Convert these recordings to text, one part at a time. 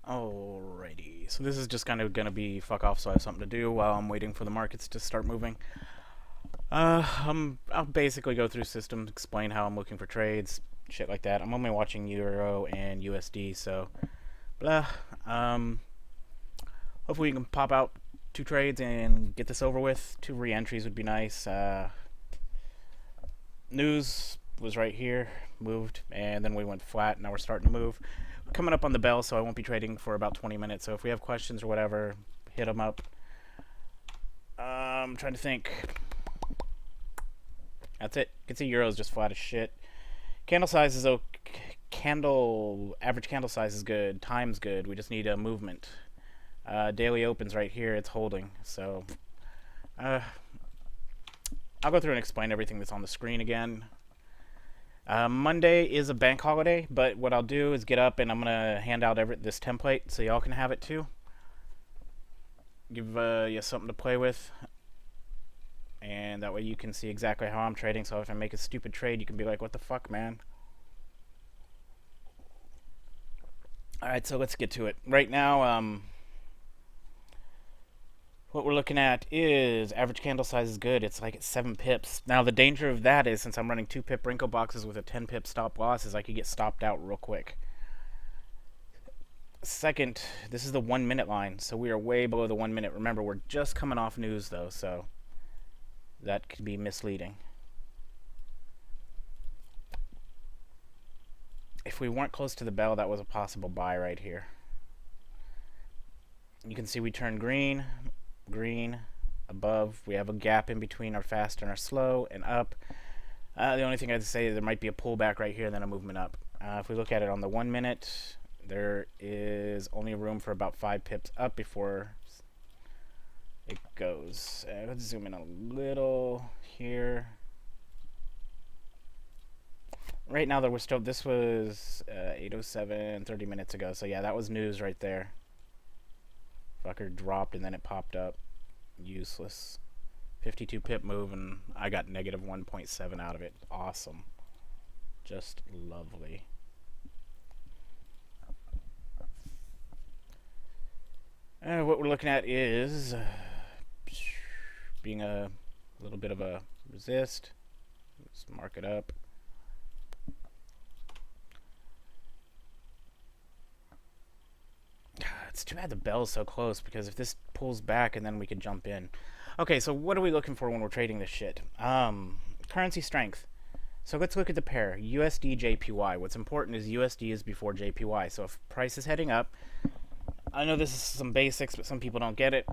Alrighty, so this is just kind of gonna be fuck off so I have something to do while I'm waiting for the markets to start moving. I'll basically go through systems, explain how I'm looking for trades, shit like that. I'm only watching Euro and USD, so blah. Um, Hopefully we can pop out two trades and get this over with. Two re-entries would be nice. News was right here, moved, and then we went flat. Now we're starting to move. Coming up on the bell, so I won't be trading for about 20 minutes. So if we have questions or whatever, hit them up. I'm trying to think. That's it. You can see Euro's just flat as shit. Candle size is okay. Average candle size is good. Time's good. We just need a movement. Daily opens right here. It's holding. So uh, I'll go through and explain everything that's on the screen again. Monday is a bank holiday, but what I'll do is get up and I'm gonna hand out this template so y'all can have it too. Give you something to play with, and that way you can see exactly how I'm trading. So if I make a stupid trade, you can be like, "What the fuck, man?" All right, so let's get to it. Right now, what we're looking at is average candle size is good. It's like at 7 pips. Now the danger of that is since I'm running 2 pip Renko boxes with a 10 pip stop loss is I could get stopped out real quick. Second, this is the 1 minute line, so we are way below the 1 minute. Remember, we're just coming off news though, so that could be misleading. If we weren't close to the bell, that was a possible buy right here. You can see we turn green, green, above. We have a gap in between our fast and our slow, and up. The only thing I'd say is there might be a pullback right here and then a movement up. If we look at it on the 1 minute, there is only room for about 5 pips up before it goes. Let's zoom in a little here. Right now, this was 8:07, 30 minutes ago. So yeah, that was news right there. Fucker dropped and then it popped up. Useless. 52 pip move and I got negative 1.7 out of it. Awesome. Just lovely. What we're looking at is being a little bit of a resist. Let's mark it up. It's too bad the bell's so close because if this pulls back and then we can jump in. Okay, so what are we looking for when we're trading this shit? Currency strength. So let's look at the pair USD JPY. What's important is USD is before JPY. So if price is heading up, I know this is some basics, but some people don't get it.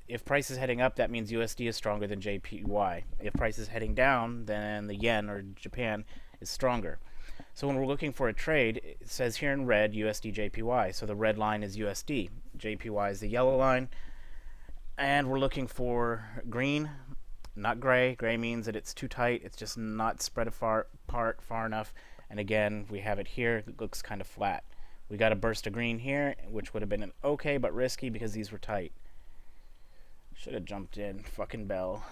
If price is heading up, that means USD is stronger than JPY. If price is heading down, then the yen or Japan is stronger. So when we're looking for a trade, it says here in red USD JPY. So the red line is USD. JPY is the yellow line. And we're looking for green, not gray. Gray means that it's too tight. It's just not spread apart far enough. And again, we have it here. It looks kind of flat. We got a burst of green here, which would have been an okay but risky because these were tight. Should have jumped in. Fucking bell.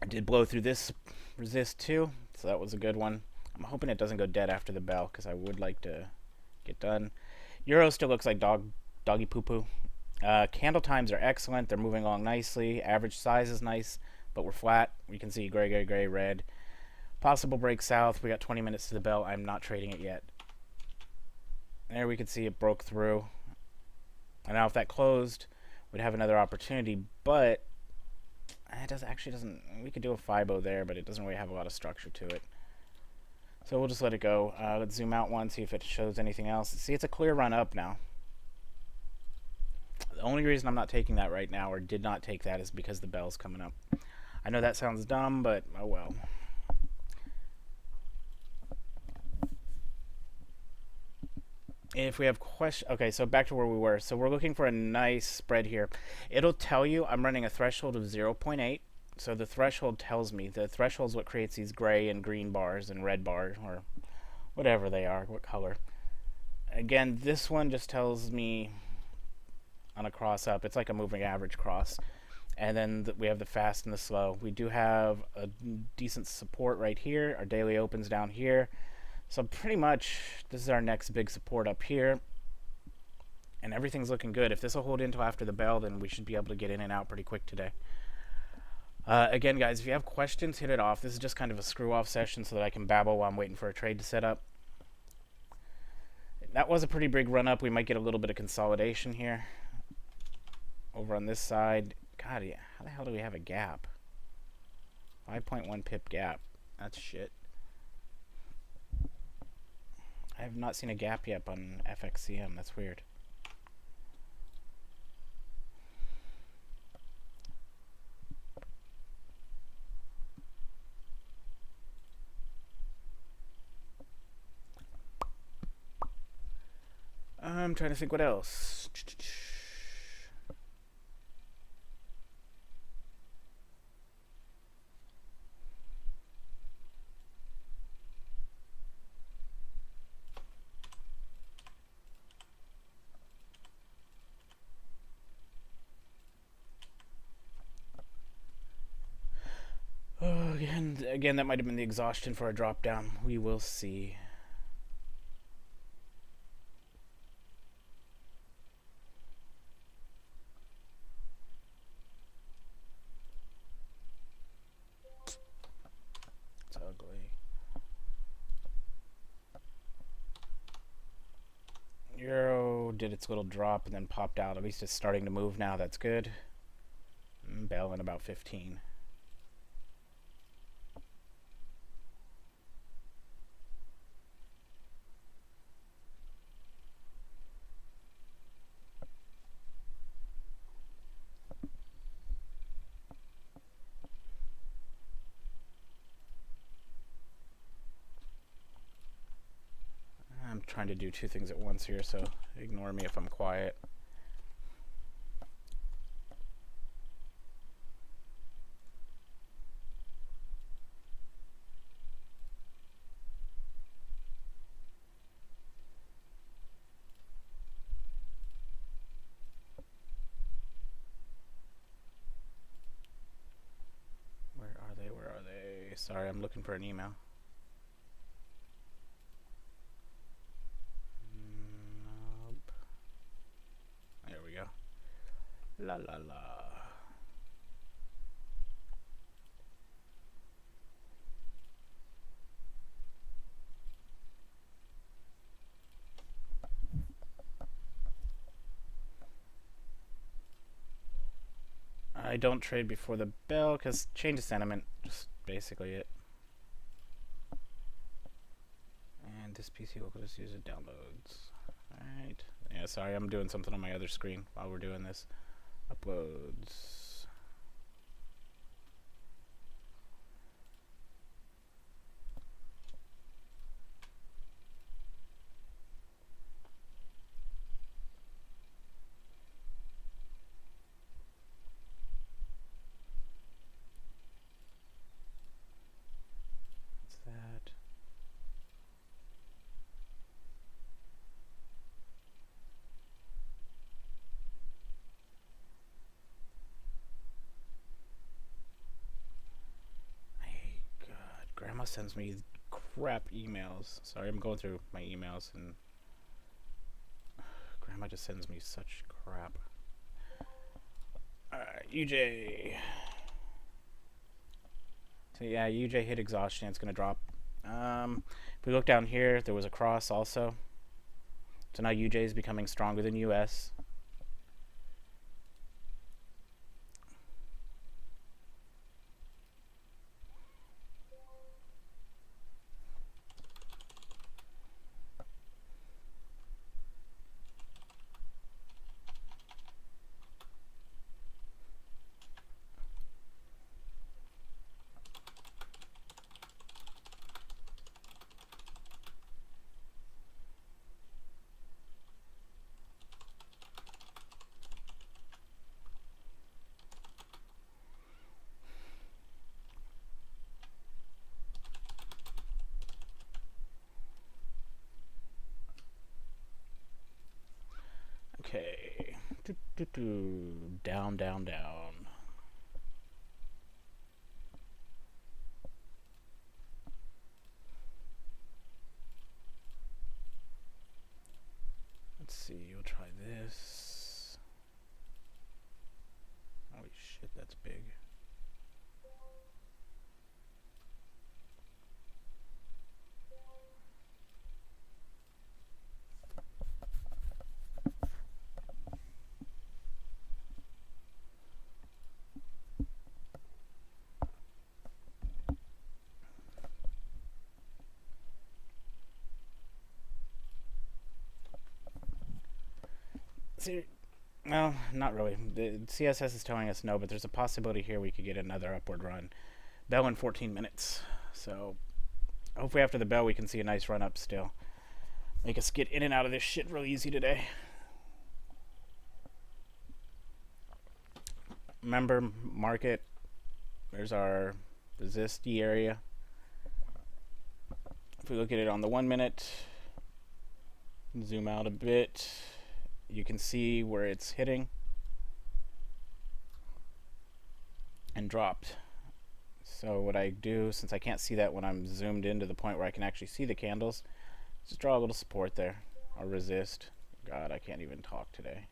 I did blow through this resist too, so that was a good one. I'm hoping it doesn't go dead after the bell because I would like to get done. Euro still looks like doggy poo poo. Candle times are excellent. They're moving along nicely. Average size is nice, but we're flat. We can see gray, gray, gray, red. Possible break south. We got 20 minutes to the bell. I'm not trading it yet. There we can see it broke through. And now if that closed, we'd have another opportunity, but it doesn't. We could do a FIBO there, but it doesn't really have a lot of structure to it. So we'll just let it go. Let's zoom out one, see if it shows anything else. See, it's a clear run up now. The only reason I'm not taking that right now, or did not take that, is because the bell's coming up. I know that sounds dumb, but oh well. If we have questions, okay, so back to where we were. So we're looking for a nice spread here. It'll tell you I'm running a threshold of 0.8. So the threshold tells me, the threshold is what creates these gray and green bars and red bars, or whatever they are, what color. Again, this one just tells me on a cross up. It's like a moving average cross. And then we have the fast and the slow. We do have a decent support right here. Our daily opens down here. So pretty much this is our next big support up here. And everything's looking good. If this will hold until after the bell, then we should be able to get in and out pretty quick today. Again, guys, if you have questions, hit it off. This is just kind of a screw-off session so that I can babble while I'm waiting for a trade to set up. That was a pretty big run-up. We might get a little bit of consolidation here. Over on this side. God, yeah, how the hell do we have a gap? 5.1 pip gap. That's shit. I have not seen a gap yet on FXCM. That's weird. I'm trying to think what else. Oh, again, that might have been the exhaustion for a drop down. We will see. It's ugly. Euro did its little drop and then popped out. At least it's starting to move now. That's good. Bell in about 15. I'm trying to do two things at once here, so ignore me if I'm quiet. Where are they? Where are they? Sorry, I'm looking for an email. Nope. There we go. La la la. I don't trade before the bell because change of sentiment, just basically it. And this PC will just use it downloads. Alright. Yeah, sorry, I'm doing something on my other screen while we're doing this. Uploads. What's that? God, Grandma sends me crap emails. Sorry, I'm going through my emails and Grandma just sends me such crap. Alright, UJ. So yeah, UJ hit exhaustion. It's gonna drop. If we look down here, there was a cross also. So now UJ is becoming stronger than US. Okay. Down, down, down. See, well, not really. The CSS is telling us no, but there's a possibility here we could get another upward run. Bell in 14 minutes. So hopefully after the bell we can see a nice run up still. Make us get in and out of this shit real easy today. Remember, market. There's our resisty area. If we look at it on the 1 minute, zoom out a bit, you can see where it's hitting and dropped. So what I do, since I can't see that when I'm zoomed in to the point where I can actually see the candles, just draw a little support there, or resist. God, I can't even talk today.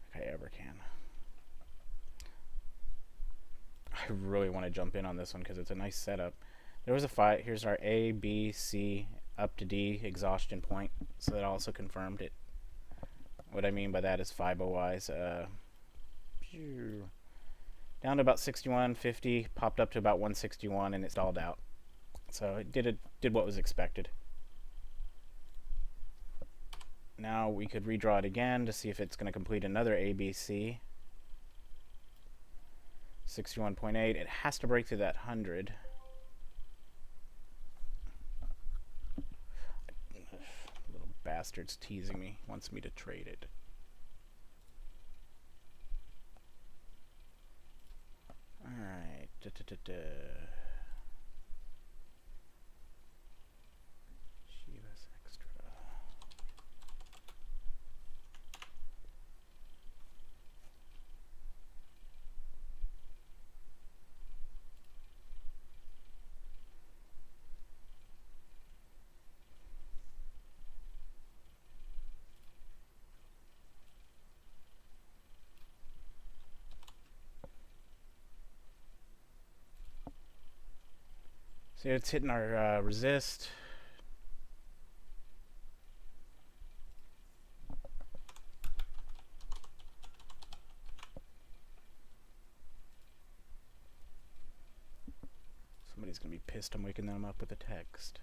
If I ever can. I really want to jump in on this one because it's a nice setup. There was a fight. Here's our A, B, C, up to D exhaustion point. So that also confirmed it. What I mean by that is FIBO-wise. Down to about 61.50, popped up to about 161, and it stalled out. So it did what was expected. Now we could redraw it again to see if it's going to complete another ABC. 61.8. It has to break through that 100. Little bastard's teasing me. Wants me to trade it. Alright. Chivas Extra. So it's hitting our resist. Somebody's going to be pissed I'm waking them up with a text.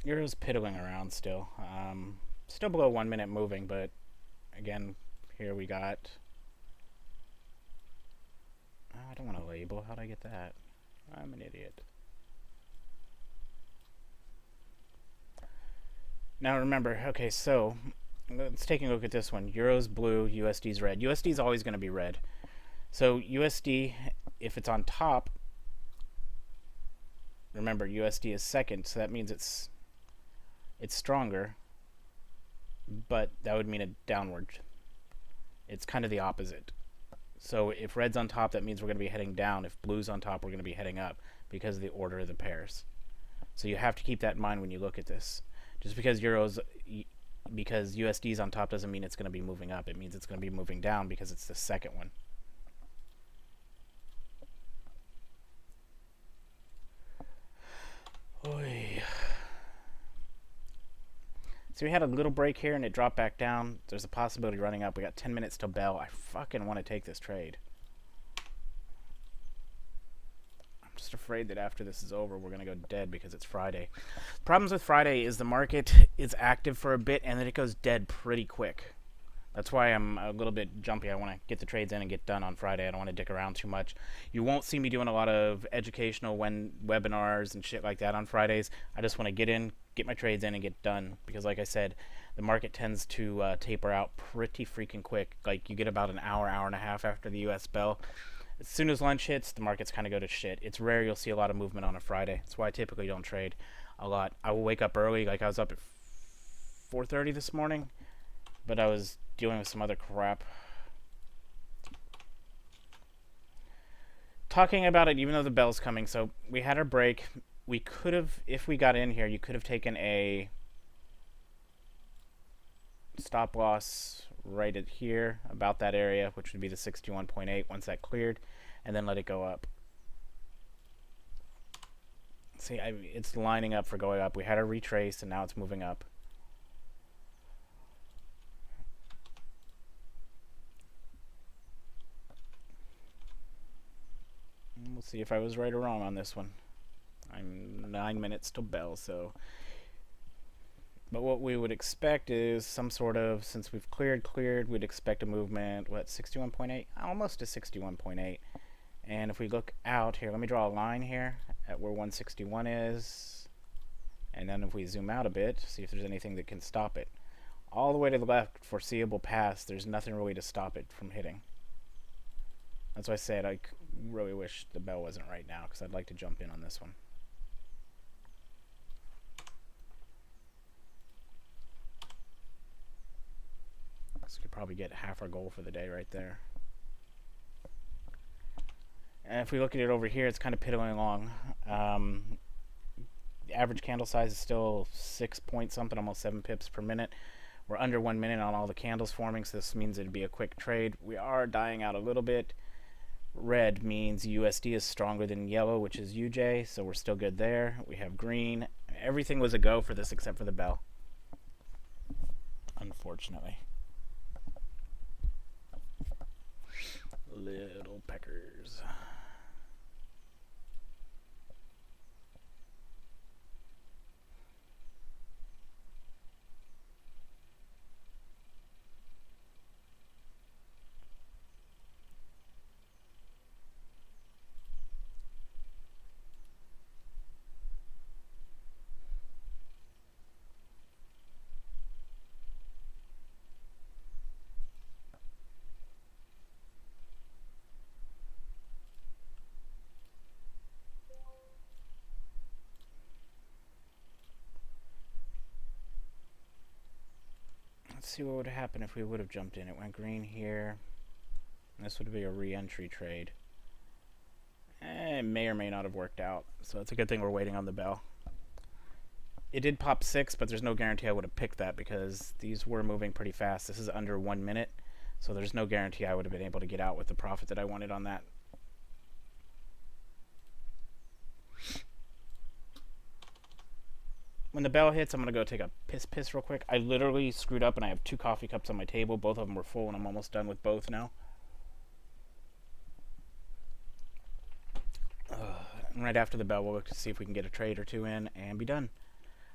Euro's piddling around still. Still below 1 minute moving, but again, here we got... I don't want to label. How'd I get that? I'm an idiot. Now remember, okay, so let's take a look at this one. Euro's blue, USD's red. USD's always going to be red. So USD, if it's on top, remember USD is second, so that means it's stronger, but that would mean a downward. It's kind of the opposite. So if red's on top, that means we're going to be heading down. If blue's on top, we're going to be heading up because of the order of the pairs. So you have to keep that in mind when you look at this. Just because because USD's on top doesn't mean it's going to be moving up. It means it's going to be moving down because it's the second one. Oy. So we had a little break here and it dropped back down. There's a possibility running up. We got 10 minutes till bell. I fucking want to take this trade. I'm just afraid that after this is over, we're going to go dead because it's Friday. Problems with Friday is the market is active for a bit and then it goes dead pretty quick. That's why I'm a little bit jumpy. I want to get the trades in and get done on Friday. I don't want to dick around too much. You won't see me doing a lot of educational webinars and shit like that on Fridays. I just want to get in, get my trades in, and get done. Because like I said, the market tends to taper out pretty freaking quick. Like you get about an hour, hour and a half after the U.S. bell. As soon as lunch hits, the markets kind of go to shit. It's rare you'll see a lot of movement on a Friday. That's why I typically don't trade a lot. I will wake up early. Like I was up at 4:30 this morning, but I was dealing with some other crap. Talking about it, even though the bell's coming, so we had our break. We could have, if we got in here, you could have taken a stop loss right at here, about that area, which would be the 61.8 once that cleared, and then let it go up. See, it's lining up for going up. We had a retrace, and now it's moving up. We'll see if I was right or wrong on this one. I'm 9 minutes till bell, so... But what we would expect is some sort of, since we've cleared, we'd expect a movement, what, 61.8? Almost to 61.8. And if we look out here, let me draw a line here at where 161 is. And then if we zoom out a bit, see if there's anything that can stop it. All the way to the left, foreseeable paths, there's nothing really to stop it from hitting. That's why I said I really wish the bell wasn't right now, because I'd like to jump in on this one. So we could probably get half our goal for the day right there. And if we look at it over here, it's kind of piddling along. The average candle size is still 6 point something, almost 7 pips per minute. We're under 1 minute on all the candles forming, so this means it'd be a quick trade. We are dying out a little bit. Red means USD is stronger than yellow, which is UJ, so we're still good there. We have green. Everything was a go for this except for the bell, unfortunately. Little peckers. Let's see what would happen if we would have jumped in. It went green here. This would be a re-entry trade. It may or may not have worked out, so it's a good thing we're waiting on the bell. It did pop 6, but there's no guarantee I would have picked that because these were moving pretty fast. This is under 1 minute, so there's no guarantee I would have been able to get out with the profit that I wanted on that. When the bell hits, I'm going to go take a piss real quick. I literally screwed up and I have 2 coffee cups on my table. Both of them were full and I'm almost done with both now. And right after the bell, we'll look to see if we can get a trade or 2 in and be done.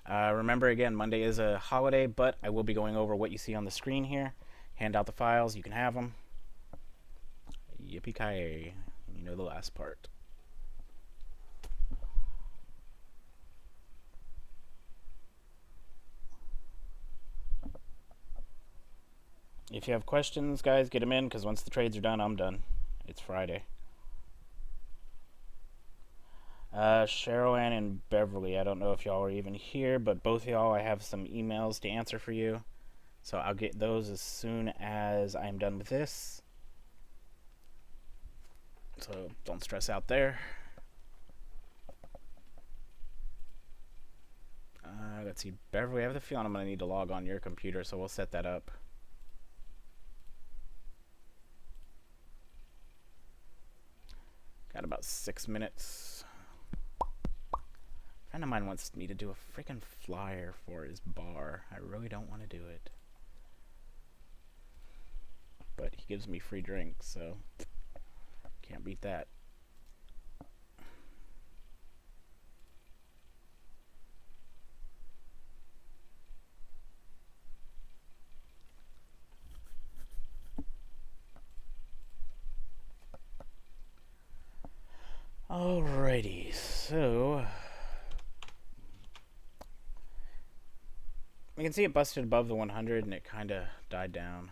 Remember, again, Monday is a holiday, but I will be going over what you see on the screen here. Hand out the files. You can have them. Yippee-ki-yay. You know the last part. If you have questions, guys, get them in, because once the trades are done, I'm done. It's Friday. Cheryl Ann and Beverly, I don't know if y'all are even here, but both of y'all, I have some emails to answer for you. So I'll get those as soon as I'm done with this. So don't stress out there. Let's see, Beverly, I have the feeling I'm going to need to log on your computer, so we'll set that up. Got about 6 minutes. A friend of mine wants me to do a freaking flyer for his bar. I really don't want to do it. But he gives me free drinks, so can't beat that. Alrighty, so we can see it busted above the 100 and it kind of died down.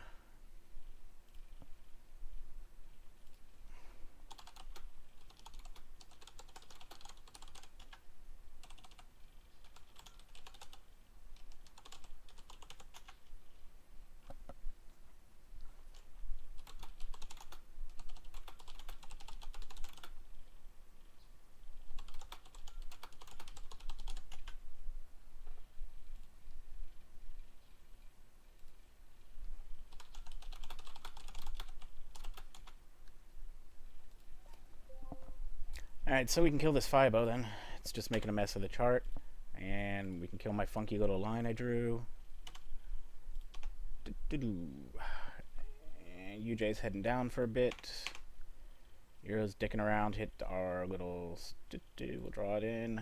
Alright, so we can kill this FIBO then. It's just making a mess of the chart. And we can kill my funky little line I drew. And UJ's heading down for a bit. Euro's dicking around, hit our little... We'll draw it in.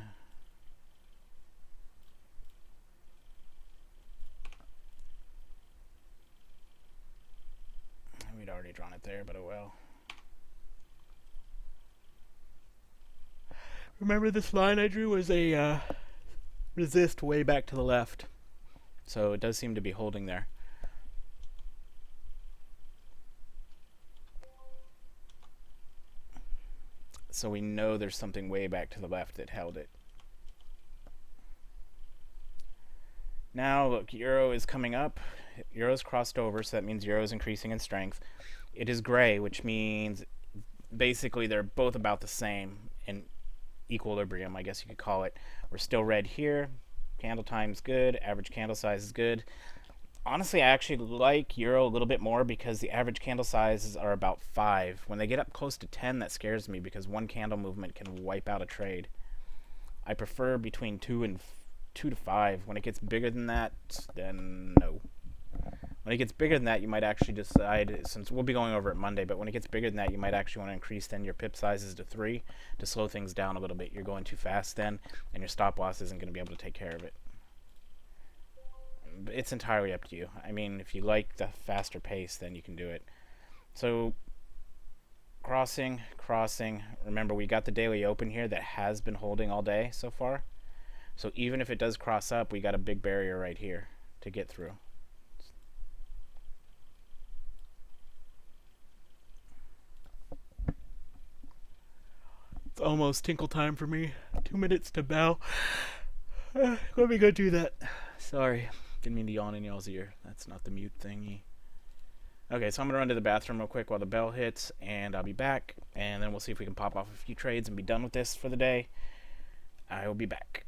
We'd already drawn it there, but oh well. Remember this line I drew was a resist way back to the left. So it does seem to be holding there. So we know there's something way back to the left that held it. Now, look, Euro is coming up. Euro's crossed over, so that means Euro is increasing in strength. It is gray, which means basically they're both about the same in equilibrium, I guess you could call it. We're still red here. Candle time's good. Average candle size is good. Honestly, I actually like Euro a little bit more because the average candle sizes are about 5. When they get up close to 10, that scares me because one candle movement can wipe out a trade. I prefer between 2 to 5. When it gets bigger than that, then no. When it gets bigger than that, you might actually decide, since we'll be going over it Monday, but when it gets bigger than that, you might actually want to increase then your pip sizes to 3 to slow things down a little bit. You're going too fast then, and your stop loss isn't going to be able to take care of it. It's entirely up to you. I mean, if you like the faster pace, then you can do it. So, crossing. Remember, we got the daily open here that has been holding all day so far. So even if it does cross up, we got a big barrier right here to get through. It's almost tinkle time for me. 2 minutes to bell. Let me go do that. Sorry. Didn't mean to yawn in y'all's ear. That's not the mute thingy. Okay, so I'm going to run to the bathroom real quick while the bell hits, and I'll be back. And then we'll see if we can pop off a few trades and be done with this for the day. I will be back.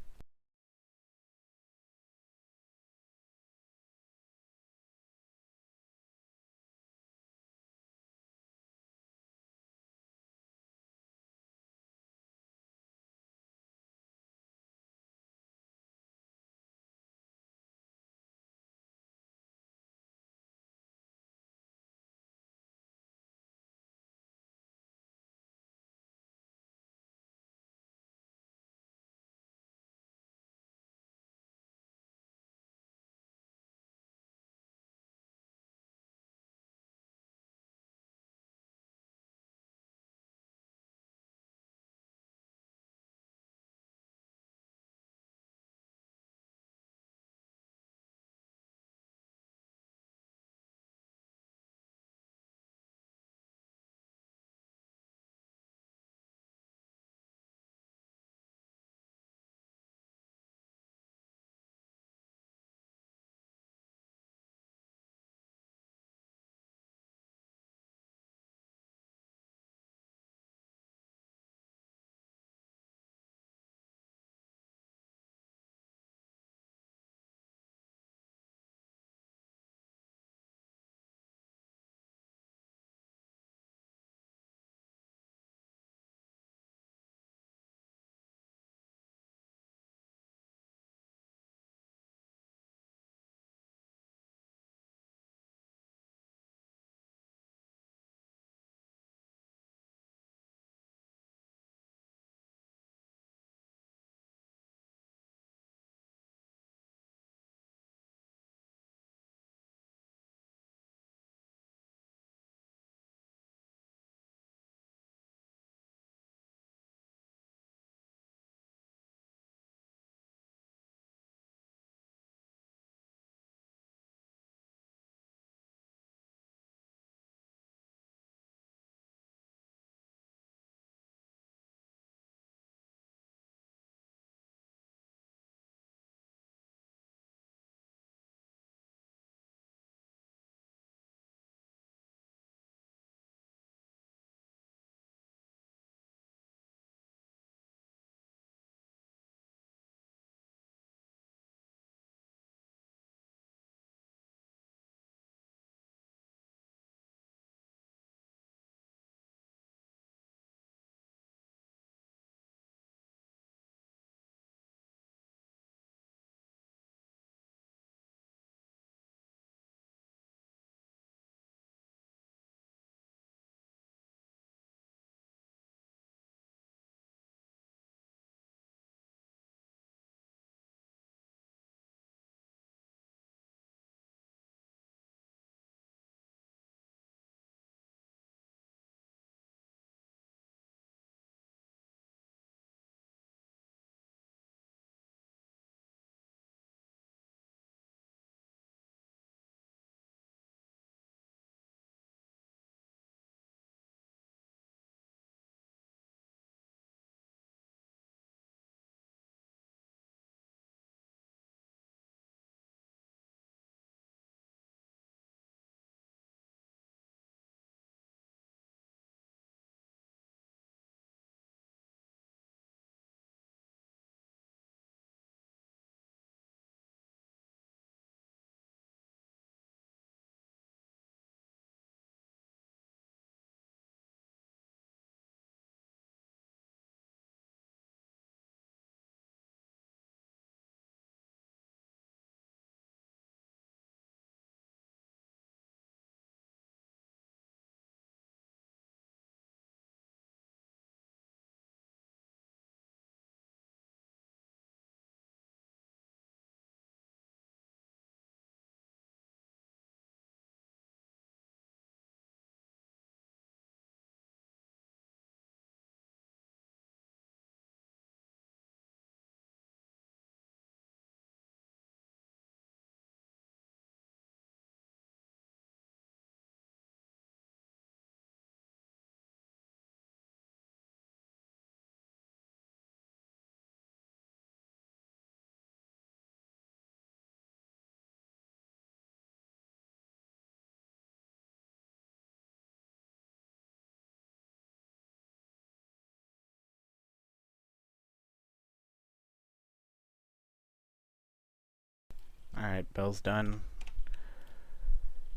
Alright, bell's done.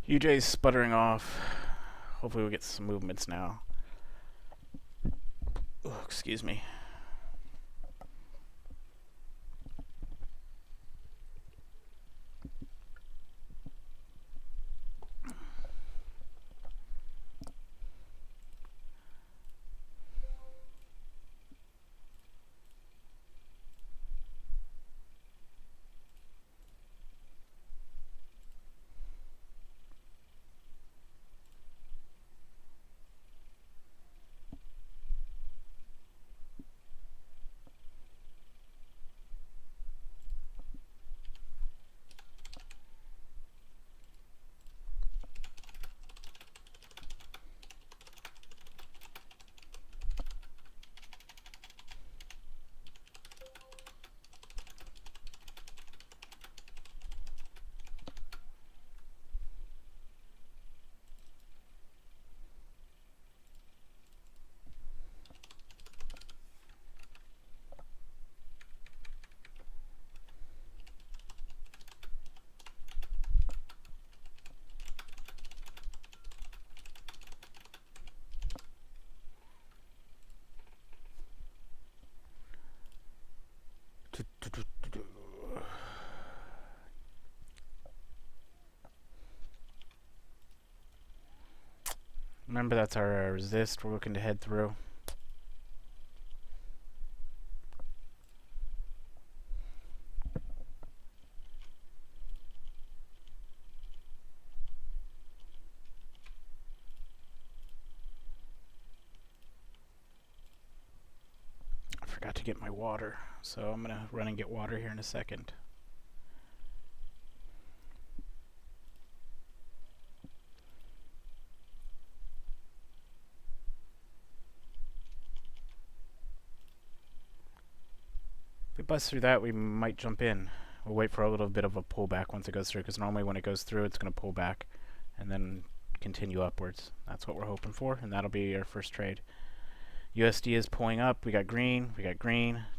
UJ's sputtering off. Hopefully we'll get some movements now. Oh, excuse me. Remember, that's our resist we're looking to head through. I forgot to get my water, so I'm gonna run and get water here in a second. If we bust through that, we might jump in. We'll wait for a little bit of a pullback once it goes through, because normally when it goes through, it's going to pull back and then continue upwards. That's what we're hoping for, and that'll be our first trade. USD is pulling up. We got green.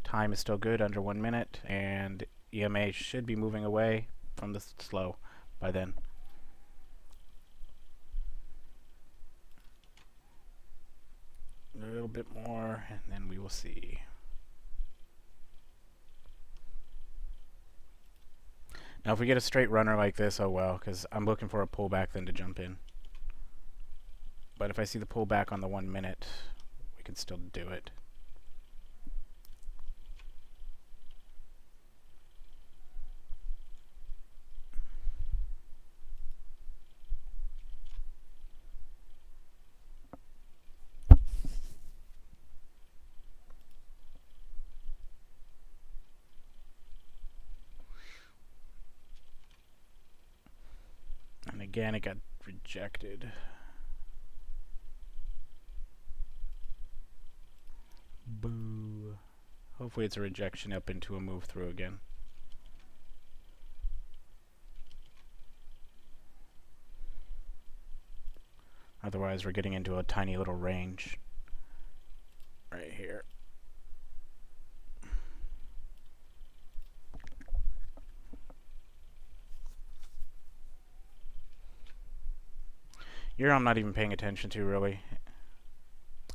Time is still good, under 1 minute, and EMA should be moving away from the slow by then. A little bit more, and then we will see. Now, if we get a straight runner like this, oh well, because I'm looking for a pullback then to jump in. But if I see the pullback on the 1 minute, we can still do it. And again, it got rejected. Boo. Hopefully it's a rejection up into a move through again. Otherwise, we're getting into a tiny little range right here. Euro I'm not even paying attention to, really.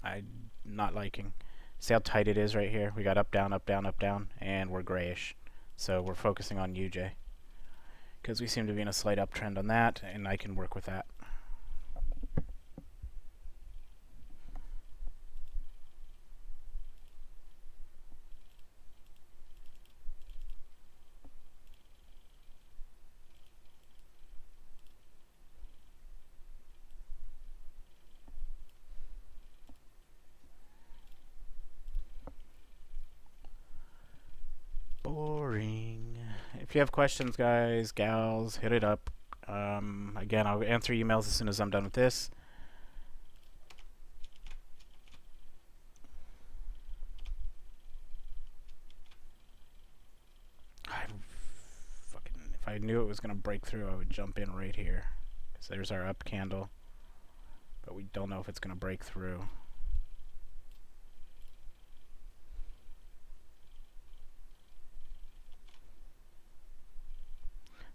I'm not liking. See how tight it is right here? We got up, down, and we're grayish. So we're focusing on UJ, because we seem to be in a slight uptrend on that, and I can work with that. Boring. If you have questions, guys, gals, hit it up. Again, I'll answer emails as soon as I'm done with this. If I knew it was going to break through, I would jump in right here. Because there's our up candle. But we don't know if it's going to break through.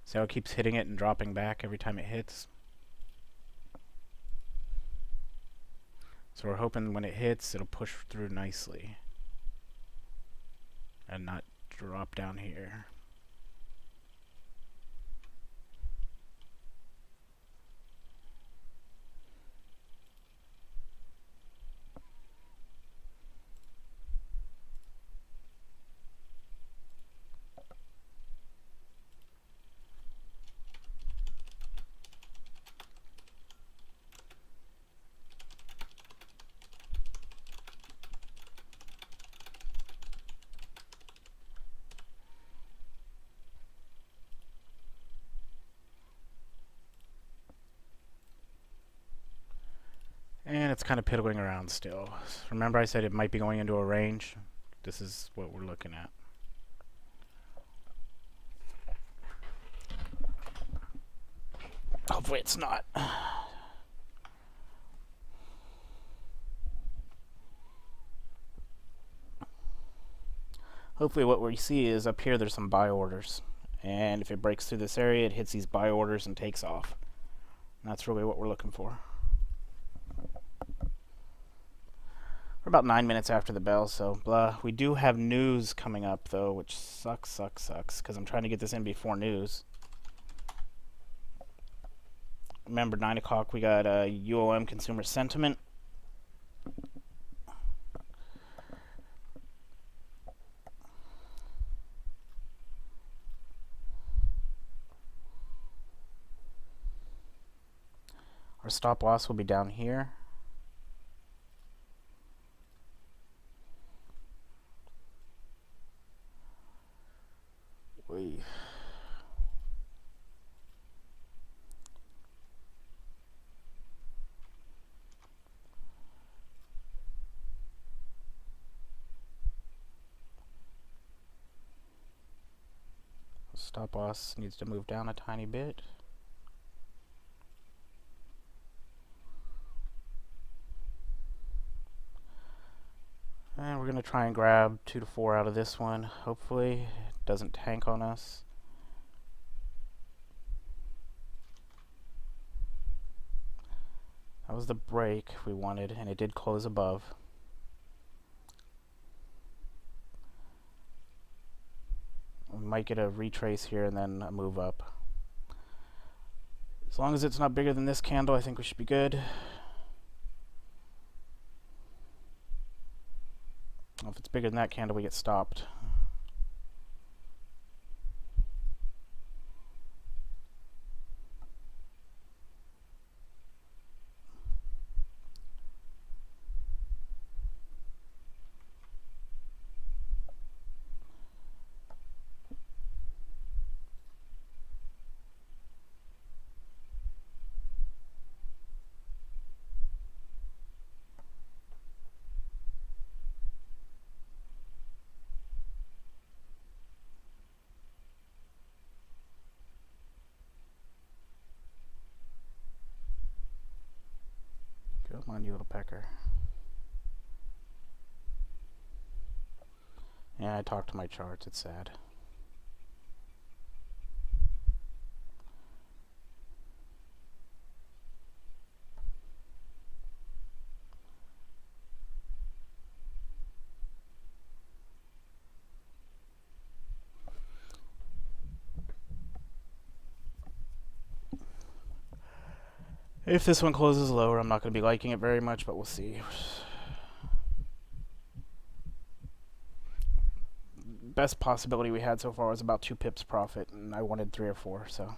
See how it keeps hitting it and dropping back every time it hits? So we're hoping when it hits, it'll push through nicely and not drop down here. And it's kind of piddling around still. Remember I said it might be going into a range? This is what we're looking at. Hopefully it's not. Hopefully what we see is up here there's some buy orders. And if it breaks through this area, it hits these buy orders and takes off. And that's really what we're looking for. We're about 9 minutes after the bell, so blah. We do have news coming up, though, which sucks, because I'm trying to get this in before news. Remember, 9 o'clock, we got UOM consumer sentiment. Our stop loss will be down here. Stop loss needs to move down a tiny bit. And we're going to try and grab 2 to 4 out of this one. Hopefully it doesn't tank on us. That was the break we wanted, and it did close above. We might get a retrace here and then a move up. As long as it's not bigger than this candle, I think we should be good. If it's bigger than that candle, we get stopped. Come on, you little pecker. Yeah, I talked to my charts. It's sad. If this one closes lower, I'm not going to be liking it very much, but we'll see. Best possibility we had so far was about 2 pips profit, and I wanted 3 or 4, so.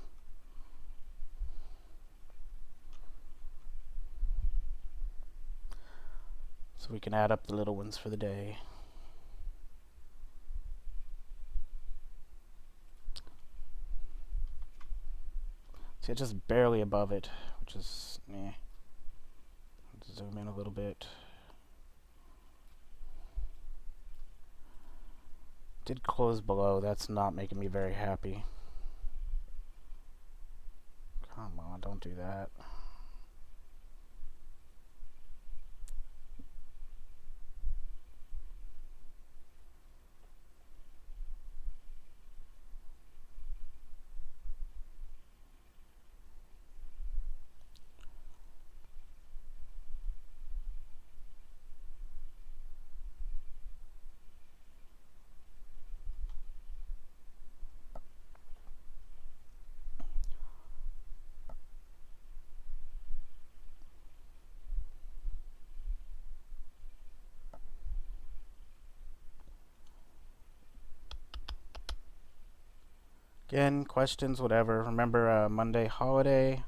So we can add up the little ones for the day. See, it's just barely above it, which is, meh. Let's zoom in a little bit. Did close below. That's not making me very happy. Come on, don't do that. Again, questions, whatever. Remember, Monday holiday.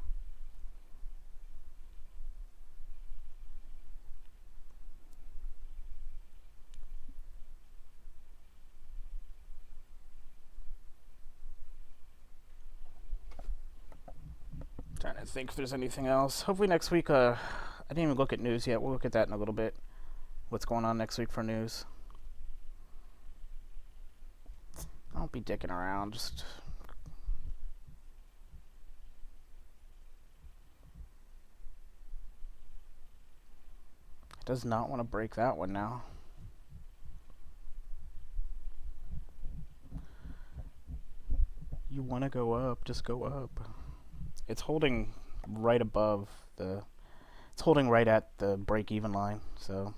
Trying to think if there's anything else. Hopefully next week, I didn't even look at news yet. We'll look at that in a little bit. What's going on next week for news. Don't be dicking around. Just... It does not want to break that one now. You want to go up, just go up. It's holding right above the... It's holding right at the break-even line, so...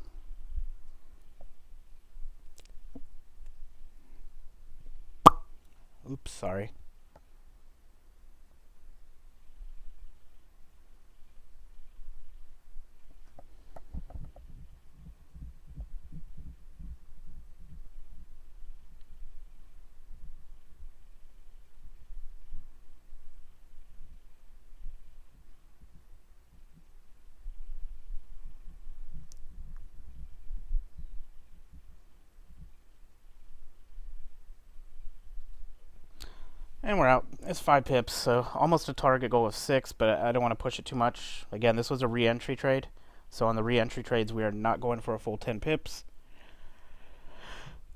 Oops, sorry. And we're out. It's 5 pips, so almost a target goal of 6, but I don't want to push it too much. Again, this was a re-entry trade, so on the re-entry trades, we are not going for a full 10 pips.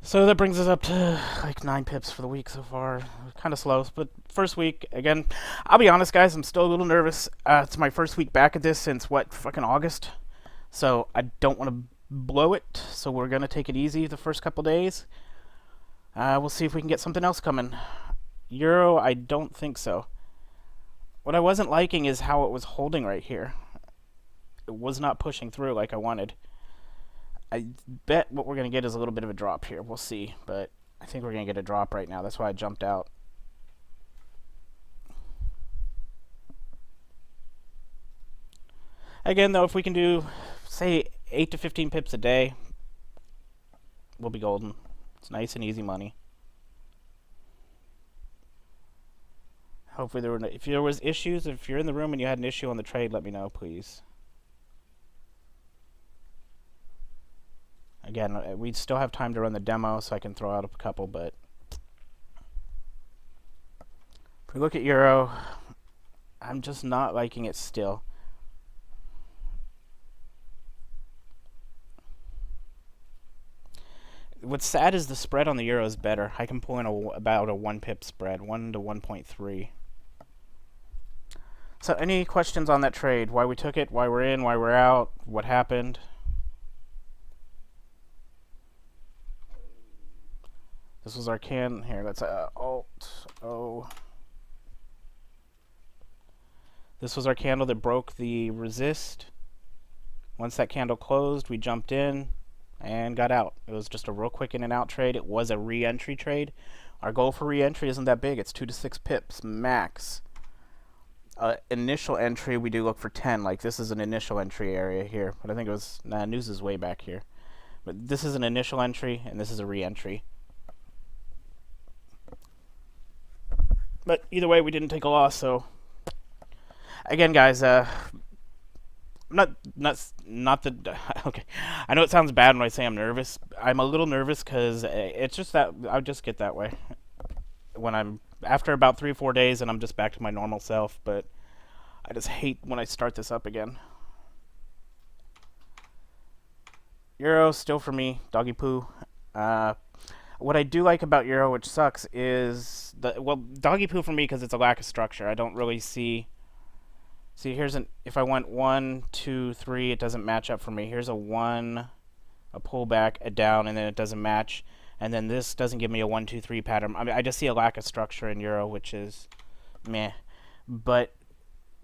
So that brings us up to like 9 pips for the week so far. Kind of slow, but first week, again, I'll be honest, guys, I'm still a little nervous. It's my first week back at this since, fucking August? So I don't want to blow it, so we're going to take it easy the first couple days. We'll see if we can get something else coming. Euro, I don't think so. What I wasn't liking is how it was holding right here. It was not pushing through like I wanted. I bet what we're going to get is a little bit of a drop here. We'll see, but I think we're going to get a drop right now. That's why I jumped out. Again, though, if we can do, say, 8 to 15 pips a day, we'll be golden. It's nice and easy money. Hopefully if there was issues, if you're in the room and you had an issue on the trade, let me know, please. Again, we still have time to run the demo, so I can throw out a couple, but... If we look at Euro, I'm just not liking it still. What's sad is the spread on the Euro is better. I can pull in about a 1 pip spread, 1 to 1.3. So any questions on that trade? Why we took it, why we're in, why we're out, what happened? This was our here, that's Alt-O. This was our candle that broke the resist. Once that candle closed, we jumped in and got out. It was just a real quick in and out trade. It was a re-entry trade. Our goal for re-entry isn't that big. It's 2 to 6 pips max. Initial entry, we do look for 10. Like, this is an initial entry area here. But I think it was... Nah, news is way back here. But this is an initial entry, and this is a re-entry. But either way, we didn't take a loss, so... Again, guys, not the... Okay. I know it sounds bad when I say I'm nervous. I'm a little nervous because it's just that... I just get that way. When I'm... After about 3 or 4 days, and I'm just back to my normal self, but I just hate when I start this up again. Euro, still for me, doggy poo. What I do like about Euro, which sucks, is... doggy poo for me because it's a lack of structure. I don't really see... See, here's an... If I went 1, 2, 3, it doesn't match up for me. Here's a 1, a pullback, a down, and then it doesn't match. And then this doesn't give me a 1, 2, 3 pattern. I mean, I just see a lack of structure in Euro, which is meh. But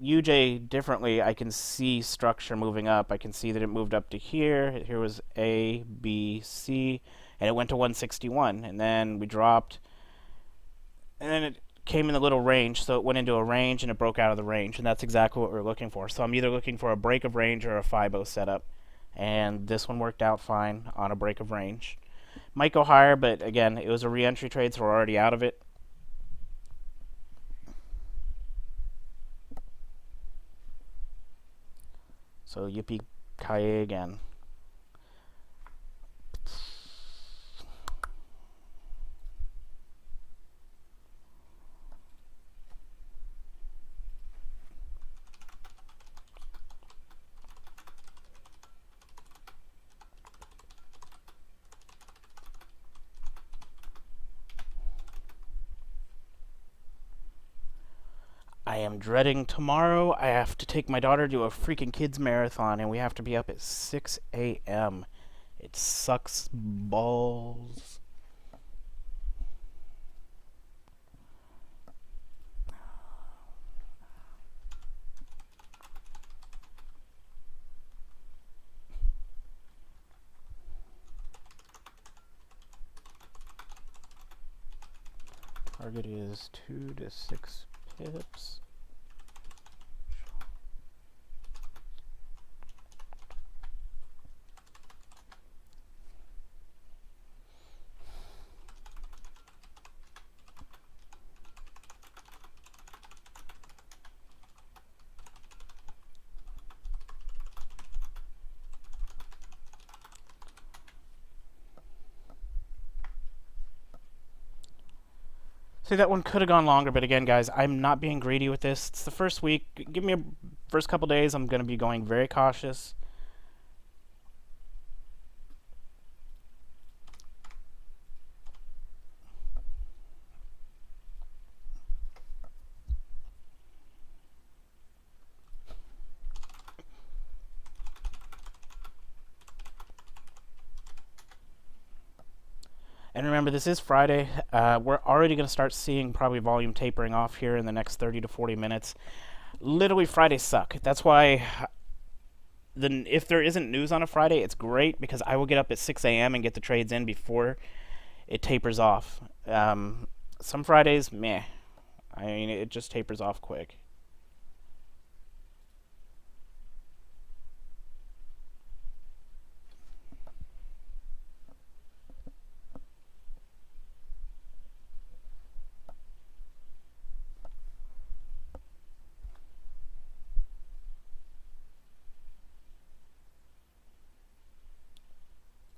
UJ, differently, I can see structure moving up. I can see that it moved up to here. Here was A, B, C, and it went to 161. And then we dropped. And then it came in the little range, so it went into a range and it broke out of the range. And that's exactly what we're looking for. So I'm either looking for a break of range or a FIBO setup. And this one worked out fine on a break of range. Might go higher, but again, it was a re-entry trade, so we're already out of it. So yippee-ki-yay again. I am dreading tomorrow. I have to take my daughter to a freaking kids marathon, and we have to be up at 6 a.m. It sucks balls. Target is 2 to 6 pips. See, that one could have gone longer, but again, guys, I'm not being greedy with this. It's the first week. Give me a first couple days. I'm going to be going very cautious. And remember, this is Friday. We're already going to start seeing probably volume tapering off here in the next 30 to 40 minutes. Literally, Fridays suck. That's why if there isn't news on a Friday, it's great because I will get up at 6 a.m. and get the trades in before it tapers off. Some Fridays, meh. I mean, it just tapers off quick.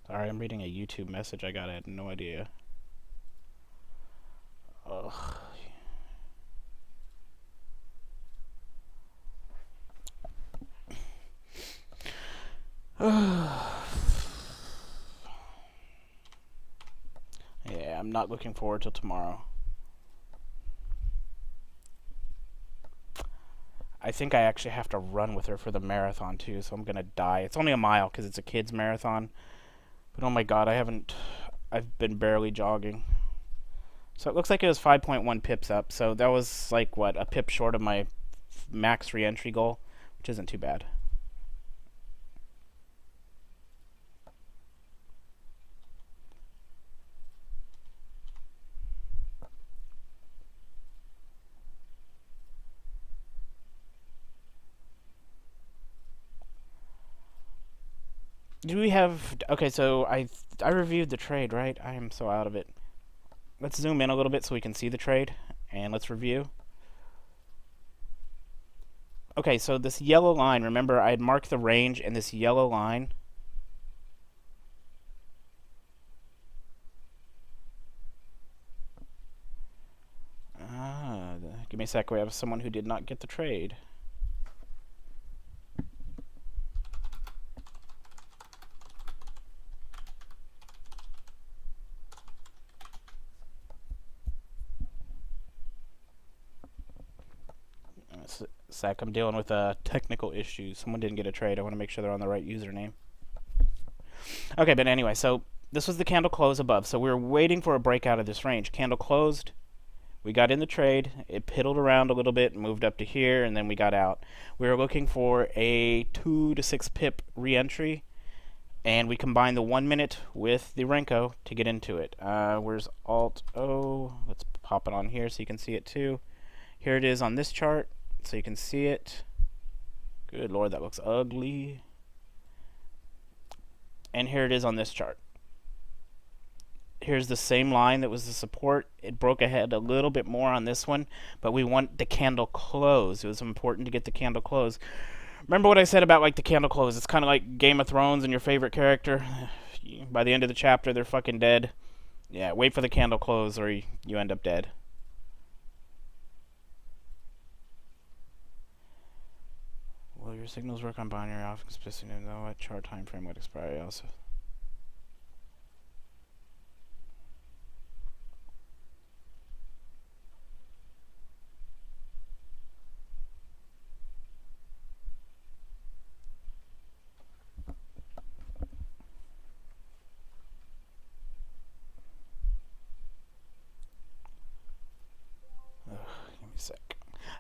Sorry, I'm reading a YouTube message I got. I had no idea. Ugh. Yeah, I'm not looking forward to tomorrow. I think I actually have to run with her for the marathon too, so I'm gonna die. It's only a mile because it's a kids marathon. But oh my god, I've been barely jogging. So it looks like it was 5.1 pips up, so that was like, what, a pip short of my max re-entry goal, which isn't too bad. Do we have... Okay, so I reviewed the trade, right? I am so out of it. Let's zoom in a little bit so we can see the trade, and let's review. Okay, so this yellow line, remember I had marked the range, and this yellow line... give me a sec, we have someone who did not get the trade. Sec, I'm dealing with technical issues. Someone didn't get a trade. I want to make sure they're on the right username. Okay, but anyway, so this was the candle close above. So we were waiting for a breakout of this range. Candle closed. We got in the trade. It piddled around a little bit, moved up to here, and then we got out. We were looking for a 2 to 6 pip re-entry, and we combined the 1 minute with the Renko to get into it. Where's Alt O? Let's pop it on here so you can see it too. Here it is on this chart, so you can see it. Good lord, that looks ugly. And here it is on this chart. Here's the same line that was the support. It broke ahead a little bit more on this one, but we want the candle close. It was important to get the candle close. Remember what I said about like the candle close? It's kind of like Game of Thrones and your favorite character. By the end of the chapter, they're fucking dead. Yeah, wait for the candle close or you end up dead. Will your signals work on binary options, specifically know what chart time frame would expire also? Give me a sec.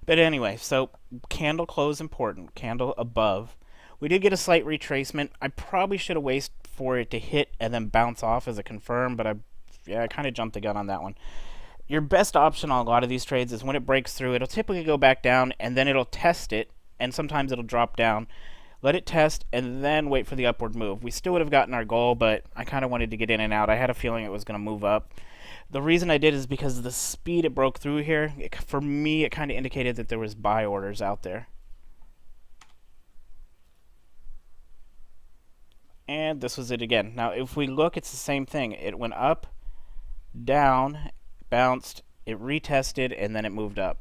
But anyway, so candle close important, candle above. We did get a slight retracement. I probably should have waited for it to hit and then bounce off as a confirm, but I kind of jumped the gun on that one. Your best option on a lot of these trades is when it breaks through, it'll typically go back down and then it'll test it, and sometimes it'll drop down. Let it test and then wait for the upward move. We still would have gotten our goal, but I kind of wanted to get in and out. I had a feeling it was going to move up. The reason I did is because of the speed it broke through here. For me, it kind of indicated that there was buy orders out there. And this was it again. Now, if we look, it's the same thing. It went up, down, bounced, it retested, and then it moved up.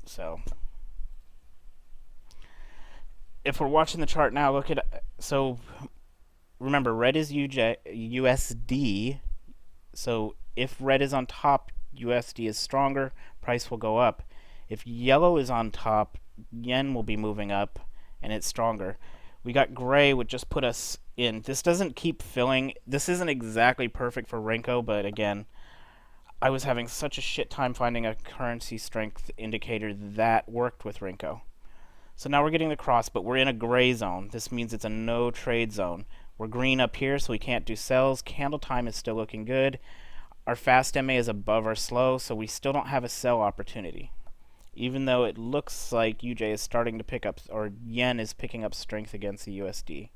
So, if we're watching the chart now, look at... So, remember, red is USD. So, if red is on top, USD is stronger, price will go up. If yellow is on top, yen will be moving up, and it's stronger. We got gray, which just put us in. This doesn't keep filling. This isn't exactly perfect for Renko, but again, I was having such a shit time finding a currency strength indicator that worked with Renko. So now we're getting the cross, but we're in a gray zone. This means it's a no trade zone. We're green up here, so we can't do sells. Candle time is still looking good. Our fast MA is above our slow, so we still don't have a sell opportunity. Even though it looks like UJ is starting to pick up, or yen is picking up strength against the USD.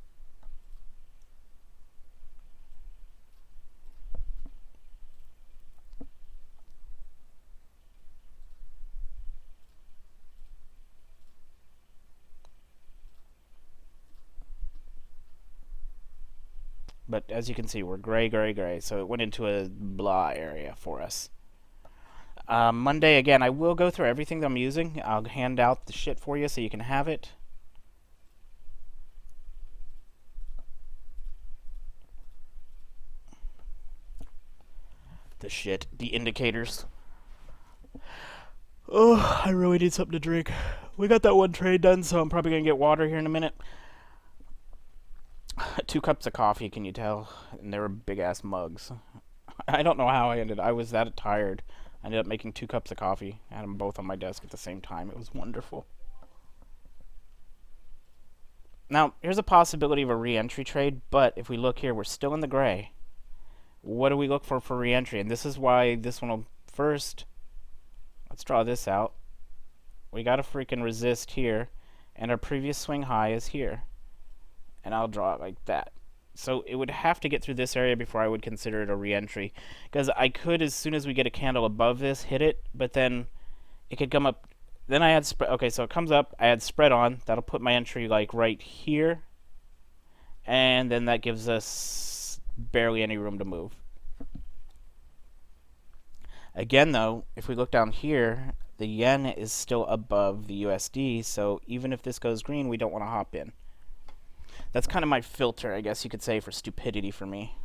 But as you can see, we're gray, gray, gray. So it went into a blah area for us. Monday, again, I will go through everything that I'm using. I'll hand out the shit for you so you can have it. The shit. The indicators. Oh, I really need something to drink. We got that one trade done, so I'm probably going to get water here in a minute. 2 cups of coffee, can you tell? And they were big-ass mugs. I don't know how I was that tired. I ended up making 2 cups of coffee. I had them both on my desk at the same time. It was wonderful. Now, here's a possibility of a re-entry trade, but if we look here, we're still in the gray. What do we look for re-entry? And this is why this one will first... Let's draw this out. We got to freaking resist here, and our previous swing high is here. And I'll draw it like that. So it would have to get through this area before I would consider it a re-entry. Because I could, as soon as we get a candle above this, hit it, but then it could come up. Then I had spread. Okay, so it comes up. I had spread on. That'll put my entry like right here. And then that gives us barely any room to move. Again, though, if we look down here, the yen is still above the USD. So even if this goes green, we don't want to hop in. That's kind of my filter, I guess you could say, for stupidity for me.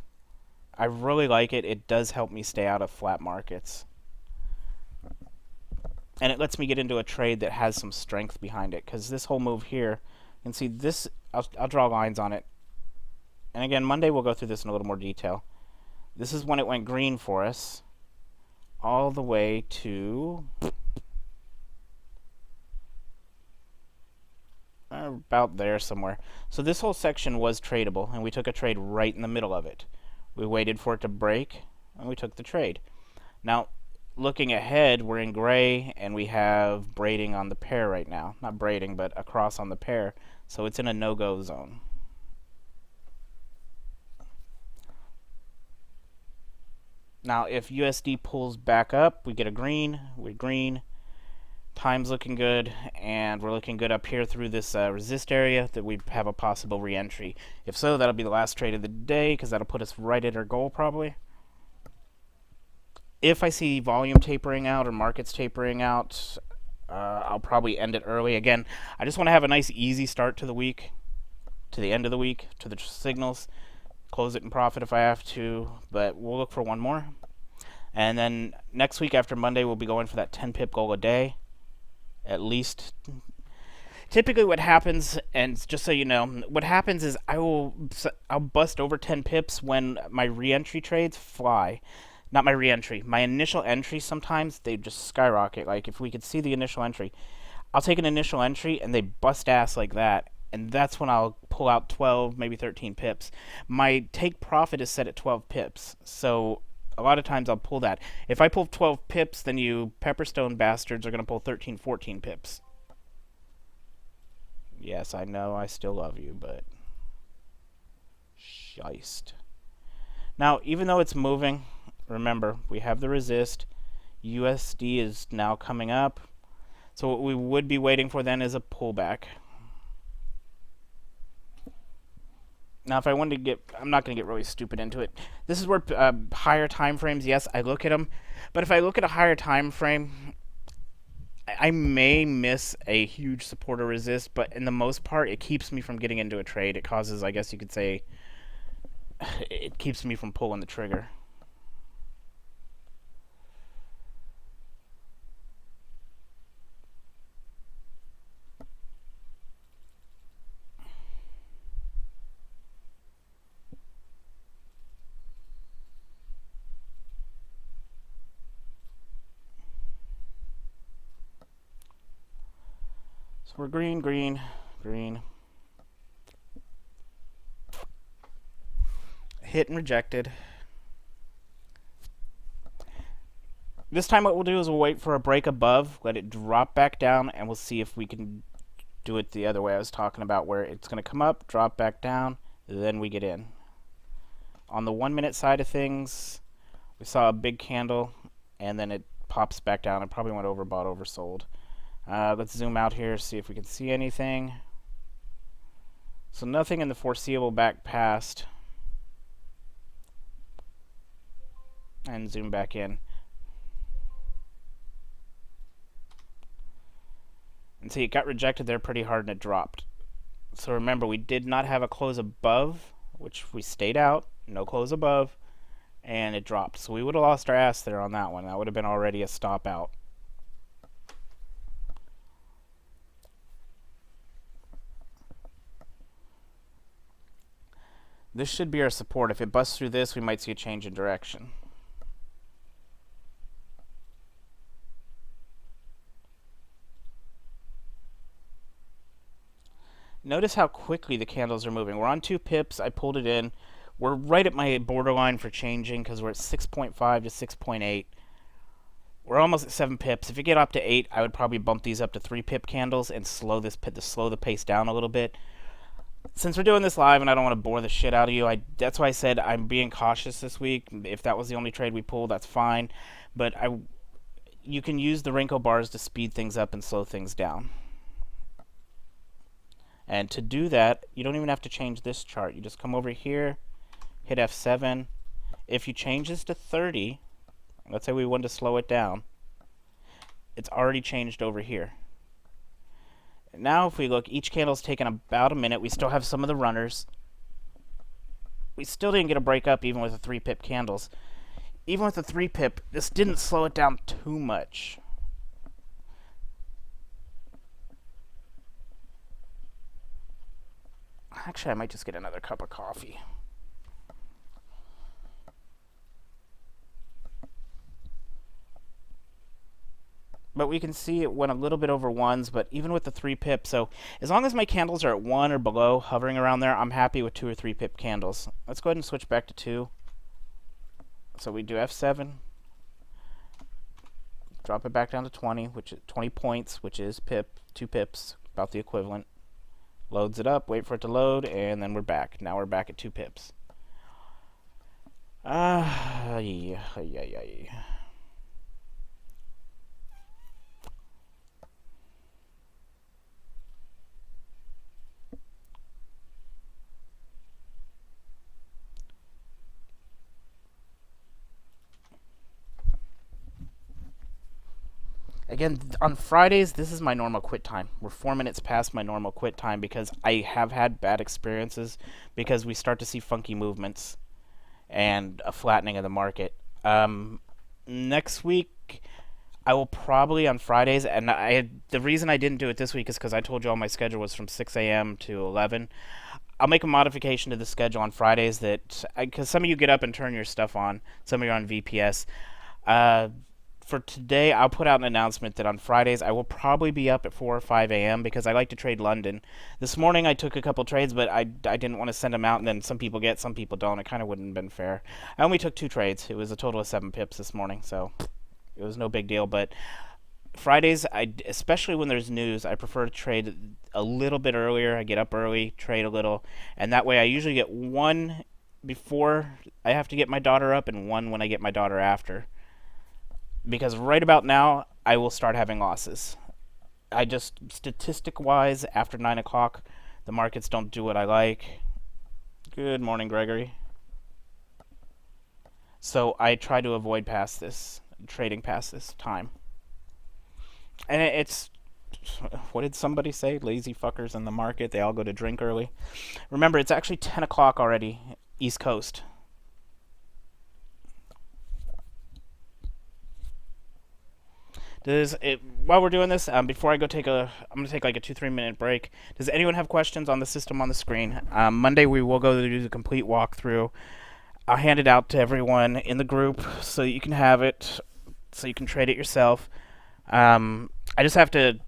I really like it. It does help me stay out of flat markets. And it lets me get into a trade that has some strength behind it. Because this whole move here, you can see this, I'll draw lines on it. And again, Monday we'll go through this in a little more detail. This is when it went green for us. All the way to... about there somewhere. So this whole section was tradable, and we took a trade right in the middle of it. We waited for it to break, and we took the trade. Now, looking ahead, we're in gray, and we have braiding on the pair right now. Not braiding, but a cross on the pair. So it's in a no-go zone. Now, if USD pulls back up, we get a green. We're green. Time's looking good, and we're looking good up here through this resist area that we have a possible re-entry. If so, that'll be the last trade of the day, because that'll put us right at our goal probably. If I see volume tapering out or markets tapering out, I'll probably end it early. Again, I just want to have a nice easy start to the week, to the end of the week, to the signals. Close it in profit if I have to, but we'll look for one more. And then next week after Monday, we'll be going for that 10 pip goal a day, at least. Typically what happens, and just so you know, what happens is I'll bust over 10 pips when my re-entry trades fly. Not my re-entry. My initial entry, sometimes they just skyrocket. Like, if we could see the initial entry, I'll take an initial entry and they bust ass like that. And that's when I'll pull out 12, maybe 13 pips. My take profit is set at 12 pips. So a lot of times I'll pull that. If I pull 12 pips, then you Pepperstone bastards are going to pull 13, 14 pips. Yes, I know I still love you, but shiced. Now, even though it's moving, remember, we have the resist. USD is now coming up. So what we would be waiting for then is a pullback. Now, if I wanted to get, I'm not going to get really stupid into it. This is where higher time frames, yes, I look at them. But if I look at a higher time frame, I may miss a huge support or resist. But in the most part, it keeps me from getting into a trade. It causes, I guess you could say, it keeps me from pulling the trigger. So we're green, green, green. Hit and rejected. This time what we'll do is we'll wait for a break above, let it drop back down, and we'll see if we can do it the other way I was talking about, where it's going to come up, drop back down, then we get in. On the 1 minute side of things, we saw a big candle, and then it pops back down. It probably went overbought, oversold. Let's zoom out here, see if we can see anything. So nothing in the foreseeable back past. And zoom back in. And see, it got rejected there pretty hard and it dropped. So remember, we did not have a close above, which we stayed out. No close above. And it dropped. So we would have lost our ass there on that one. That would have been already a stop out. This should be our support. If it busts through this, we might see a change in direction. Notice how quickly the candles are moving. We're on 2 pips. I pulled it in. We're right at my borderline for changing because we're at 6.5 to 6.8. We're almost at 7 pips. If you get up to 8, I would probably bump these up to 3 pip candles and slow the pace down a little bit. Since we're doing this live and I don't want to bore the shit out of you, that's why I said I'm being cautious this week. If that was the only trade we pulled, that's fine. But you can use the Renko bars to speed things up and slow things down. And to do that, you don't even have to change this chart. You just come over here, hit F7. If you change this to 30, let's say we wanted to slow it down, it's already changed over here. Now if we look, each candle's taken about a minute. We still have some of the runners. We still didn't get a break up even with the 3 pip candles. Even with the 3 pip, this didn't slow it down too much. Actually, I might just get another cup of coffee. But we can see it went a little bit over 1s, but even with the 3 pip, so as long as my candles are at 1 or below, hovering around there, I'm happy with 2 or 3 pip candles. Let's go ahead and switch back to 2. So we do F7. Drop it back down to 20, which is 20 points, which is 2 pips, about the equivalent. Loads it up, wait for it to load, and then we're back. Now we're back at 2 pips. Yeah. Again, on Fridays, this is my normal quit time. We're 4 minutes past my normal quit time because I have had bad experiences because we start to see funky movements and a flattening of the market. Next week, I will probably on Fridays, and the reason I didn't do it this week is because I told you all my schedule was from 6 a.m. to 11. I'll make a modification to the schedule on Fridays that because some of you get up and turn your stuff on, some of you are on VPS. For today, I'll put out an announcement that on Fridays I will probably be up at 4 or 5 a.m. because I like to trade London. This morning I took a couple trades, but I didn't want to send them out, and then some people get, some people don't. It kind of wouldn't have been fair. I only took 2 trades. It was a total of 7 pips this morning, so it was no big deal. But Fridays, especially when there's news, I prefer to trade a little bit earlier. I get up early, trade a little, and that way I usually get one before I have to get my daughter up and one when I get my daughter after. Because right about now, I will start having losses. I just, statistic-wise, after 9 o'clock, the markets don't do what I like. Good morning, Gregory. So I try to avoid trading past this time. And it's, what did somebody say? Lazy fuckers in the market. They all go to drink early. Remember, it's actually 10 o'clock already, East Coast. While we're doing this, before I go I'm going to take like a 2-3 minute break. Does anyone have questions on the system on the screen? Monday we will go do the complete walkthrough. I'll hand it out to everyone in the group so you can have it, so you can trade it yourself. I just have to...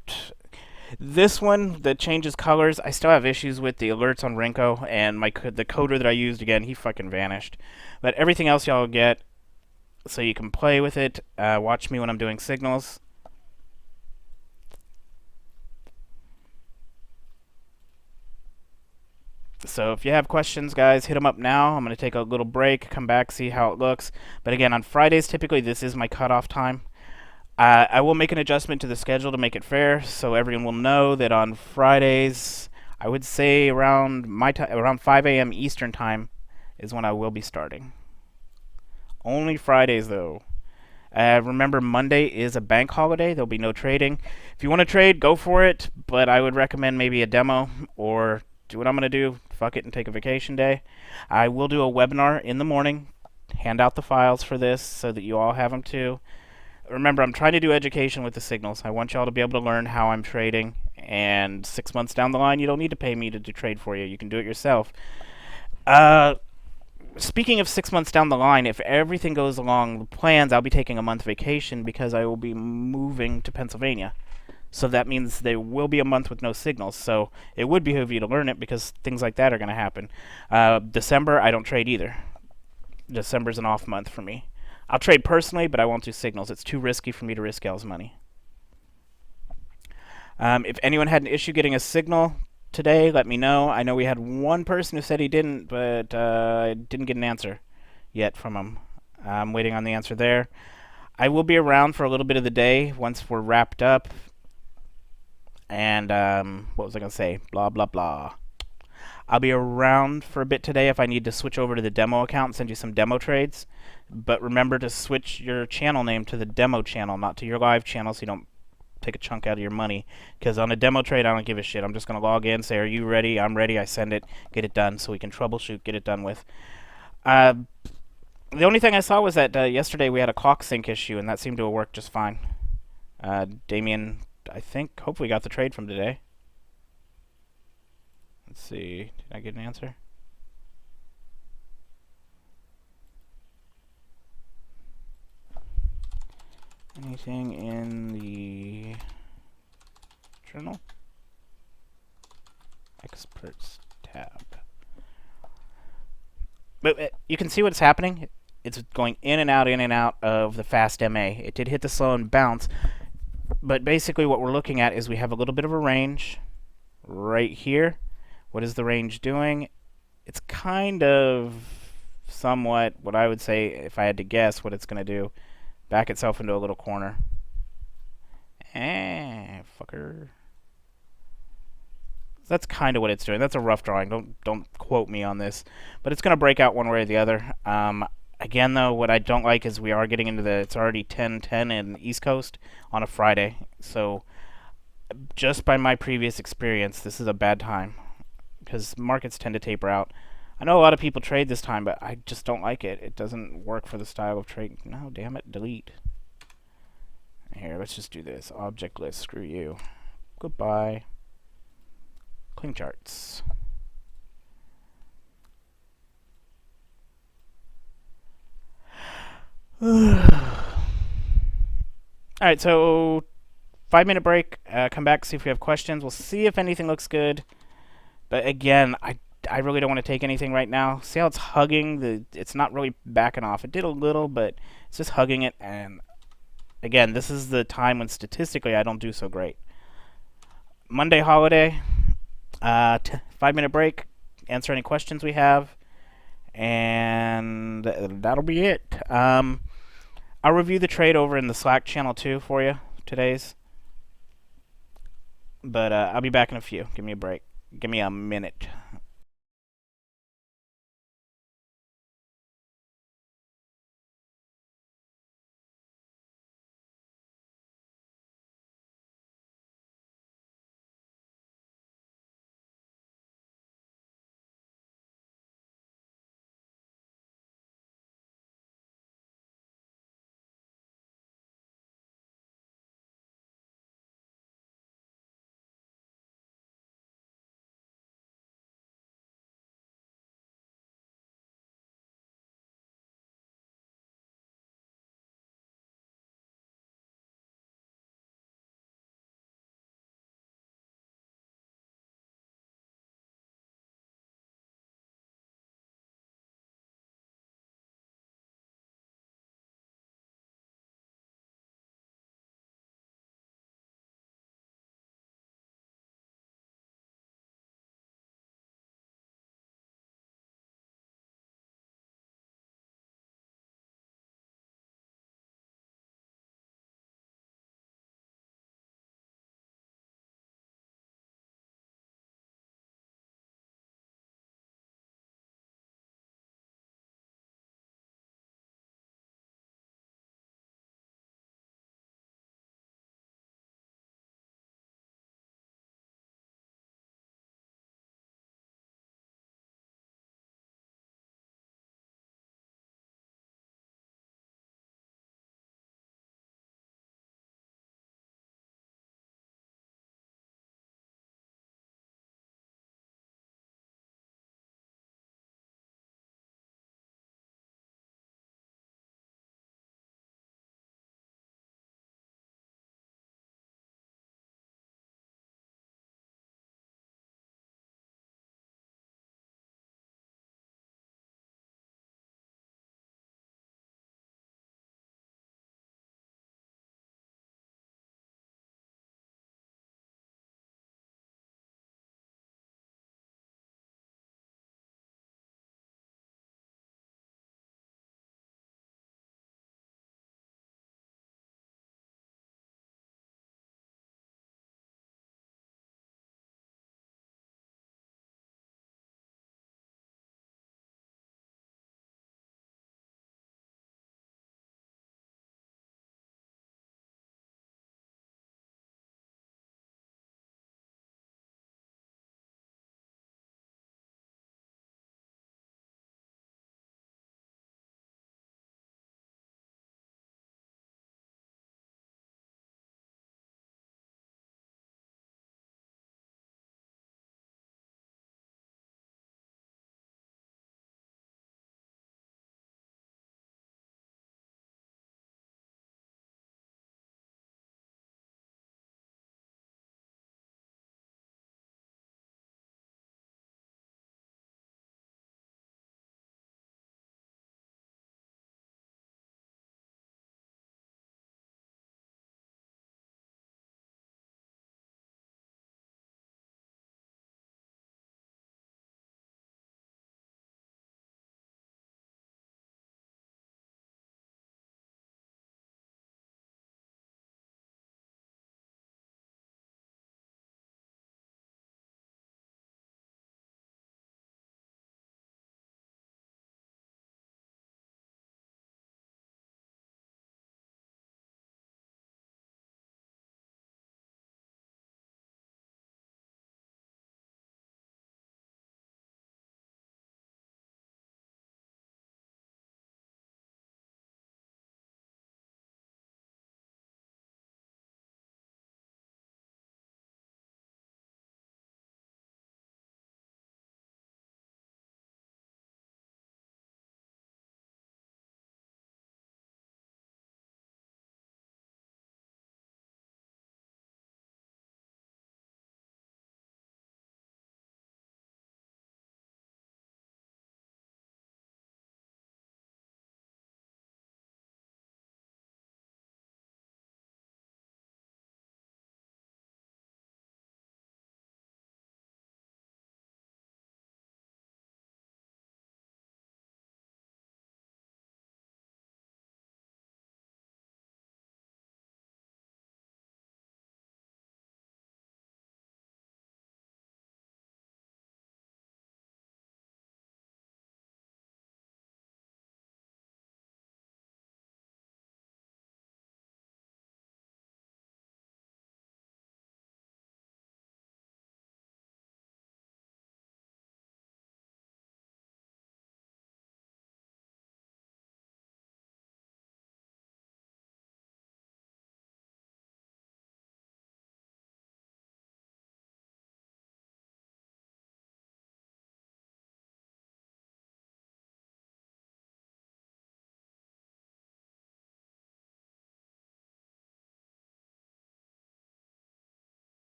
This one that changes colors, I still have issues with the alerts on Renko, and the coder that I used, again, he fucking vanished. But everything else y'all get, so you can play with it. Watch me when I'm doing signals. So if you have questions, guys, hit them up now. I'm going to take a little break, come back, see how it looks. But again, on Fridays, typically this is my cutoff time. I will make an adjustment to the schedule to make it fair, so everyone will know that on Fridays, I would say around around 5 a.m. Eastern time is when I will be starting. Only Fridays, though. Remember, Monday is a bank holiday. There'll be no trading. If you want to trade, go for it, but I would recommend maybe a demo or do what I'm going to do. Fuck it and take a vacation day. I will do a webinar in the morning, hand out the files for this so that you all have them too. Remember, I'm trying to do education with the signals. I want y'all to be able to learn how I'm trading, and 6 months down the line, you don't need to pay me to trade for you. You can do it yourself. Speaking of 6 months down the line, if everything goes along the plans, I'll be taking a month vacation because I will be moving to Pennsylvania. So that means there will be a month with no signals. So it would behoove you to learn it because things like that are going to happen. December, I don't trade either. December's an off month for me. I'll trade personally, but I won't do signals. It's too risky for me to risk y'all's money. If anyone had an issue getting a signal today, let me know. I know we had one person who said he didn't, but I didn't get an answer yet from him. I'm waiting on the answer there. I will be around for a little bit of the day once we're wrapped up. And what was I going to say? Blah, blah, blah. I'll be around for a bit today if I need to switch over to the demo account and send you some demo trades. But remember to switch your channel name to the demo channel, not to your live channel, so you don't take a chunk out of your money. Because on a demo trade, I don't give a shit. I'm just going to log in, say, are you ready? I'm ready. I send it, get it done, so we can troubleshoot, get it done with. The only thing I saw was that yesterday we had a clock sync issue, and that seemed to have worked just fine. Damien, I think, hopefully got the trade from today. Let's see. Did I get an answer? Anything in the journal? Experts tab. But you can see what's happening. It's going in and out of the fast MA. It did hit the slow and bounce. But basically what we're looking at is we have a little bit of a range right here. What is the range doing? It's kind of somewhat what I would say, if I had to guess what it's going to do, back itself into a little corner. Fucker. That's kind of what it's doing. That's a rough drawing. Don't quote me on this, but it's going to break out one way or the other. Again, though, what I don't like is we are getting into it's already 10:10 in the East Coast on a Friday. So, just by my previous experience, this is a bad time because markets tend to taper out. I know a lot of people trade this time, but I just don't like it. It doesn't work for the style of trade. No, damn it, delete. Here, let's just do this. Object list, screw you. Goodbye. Clean charts. Alright, so 5-minute break. Come back, see if we have questions. We'll see if anything looks good. But again, I really don't want to take anything right now. See how it's hugging? It's not really backing off. It did a little, but it's just hugging it. And again, this is the time when statistically I don't do so great. Monday holiday. 5-minute break. Answer any questions we have. And that'll be it. I'll review the trade over in the Slack channel too for you, today's. But I'll be back in a few. Give me a break. Give me a minute.